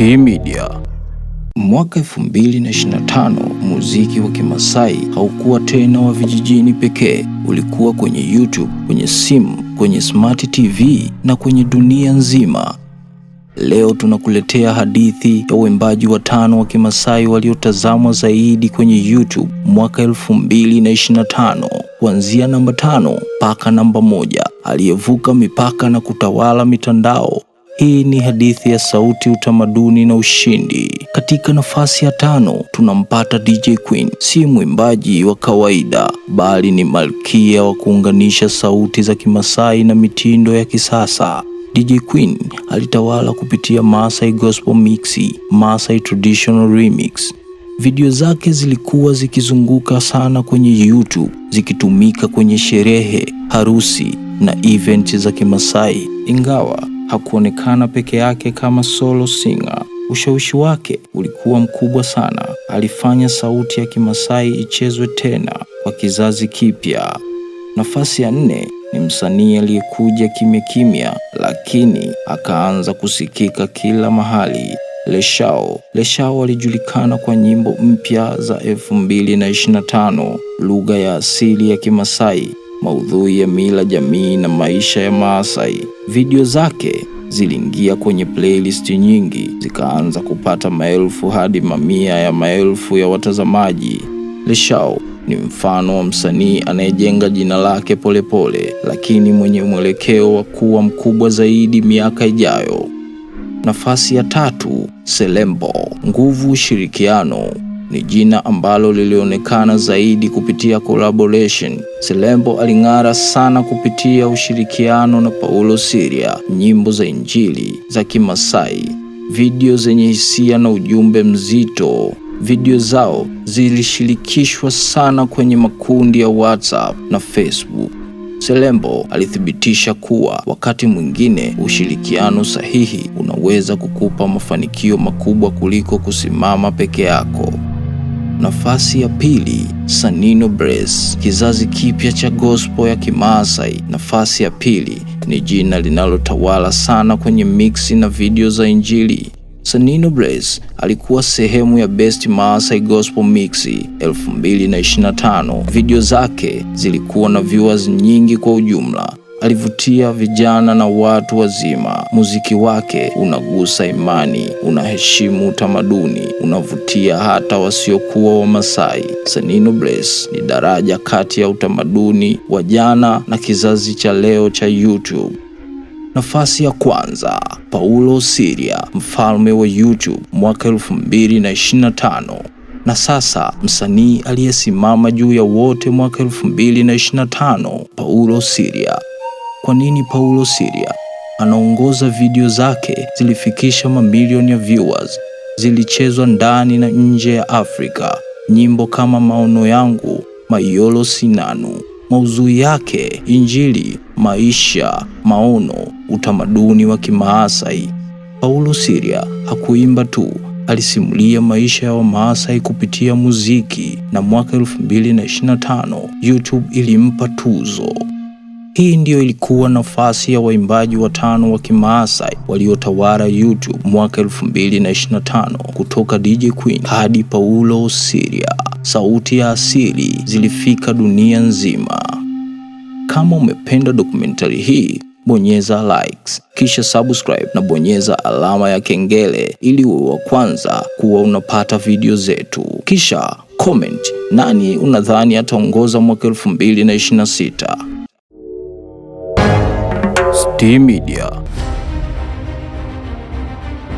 T-Media. Mwaka 2025 muziki wa Kimasai haukuwa tena wa vijijini pekee, ulikuwa kwenye YouTube, kwenye simu, kwenye Smart TV na kwenye dunia nzima. Leo tunakuletea hadithi ya waimbaji watano wa Kimasai waliotazamwa zaidi kwenye YouTube mwaka 2025, kuanzia namba 5 mpaka namba 1, aliyevuka mipaka na kutawala mitandao. Hii ni hadithi ya sauti, utamaduni na ushindi. Katika nafasi ya 5 tunampata DJ Queen. Si mwimbaji wa kawaida, bali ni malkia wa kuunganisha sauti za Kimasai na mitindo ya kisasa. DJ Queen alitawala kupitia Maasai Gospel Mix, Maasai Traditional Remix. Video zake zilikuwa zikizunguka sana kwenye YouTube, zikitumika kwenye sherehe, harusi na event za Kimasai. Ingawa hakuonekana peke yake kama solo singer, ushawishi wake ulikuwa mkubwa sana. Alifanya sauti ya Kimasai ichezwe tena kwa kizazi kipya. Nafasi ya 4 ni msanii aliyekuja kimya kimya, lakini akaanza kusikika kila mahali. Leshao. Leshao alijulikana kwa nyimbo mpya za 2025, lugha ya asili ya Kimasai, maudhui ya mila, jamii na maisha ya Maasai. Video zake ziliingia kwenye playlist nyingi, zikaanza kupata maelfu hadi mamia ya maelfu ya watazamaji. Leshao ni mfano wa msanii anayejenga jina lake polepole, lakini mwenye mwelekeo wa kuwa mkubwa zaidi miaka ijayo. Nafasi ya 3, Selembo. Nguvu, ushirikiano ni jina ambalo lilionekana zaidi kupitia collaboration. Selembo aling'ara sana kupitia ushirikiano na Paulo Siria, nyimbo za injili za Kimasai, video zenye hisia na ujumbe mzito. Video zao zilishirikishwa sana kwenye makundi ya WhatsApp na Facebook. Selembo alithibitisha kuwa wakati mwingine ushirikiano sahihi unaweza kukupa mafanikio makubwa kuliko kusimama peke yako. Nafasi ya 2, Sanino Brace. Kizazi kipya cha gospel ya Kimaasai. Nafasi ya 2 ni jina linalotawala sana kwenye mix na video za injili. Sanino Brace alikuwa sehemu ya Best Maasai Gospel Mix 2025. Video zake zilikuwa na viewers nyingi kwa ujumla. Alivutia vijana na watu wazima. Muziki wake unagusa imani, unaheshimu utamaduni, unavutia hata wasiokuwa Wamasai. Sanino Brace ni daraja kati ya utamaduni wa jana na kizazi cha leo cha YouTube. Nafasi ya 1, Paulo Siria, mfalme wa YouTube mwaka 2025. Na sasa msanii aliyesimama juu ya wote mwaka 2025, Paulo Siria. Kwa nini Paulo Siria? Anaongoza. Video zake zilifikisha mamilioni ya viewers, zilichezwa ndani na nje ya Afrika. Nyimbo kama Maono Yangu, Mayolo Sinanu. Maudhui yake injili, maisha, maono, utamaduni wa Kimaasai. Paulo Siria hakuimba tu, alisimulia maisha ya Wamaasai kupitia muziki, na mwaka 2025 YouTube ilimpa tuzo. Hii ndiyo ilikuwa nafasi ya waimbaji watano wa Kimaasai waliotawala YouTube mwaka 2025, kutoka DJ Queen hadi Paulo Siria. Sauti ya asili zilifika dunia nzima. Kama umependa dokumentari hii, bonyeza likes, kisha subscribe na bonyeza alama ya kengele ili uwe wa kwanza kuwa unapata video zetu. Kisha comment nani unadhani ataongoza mwaka 2026. T-Media.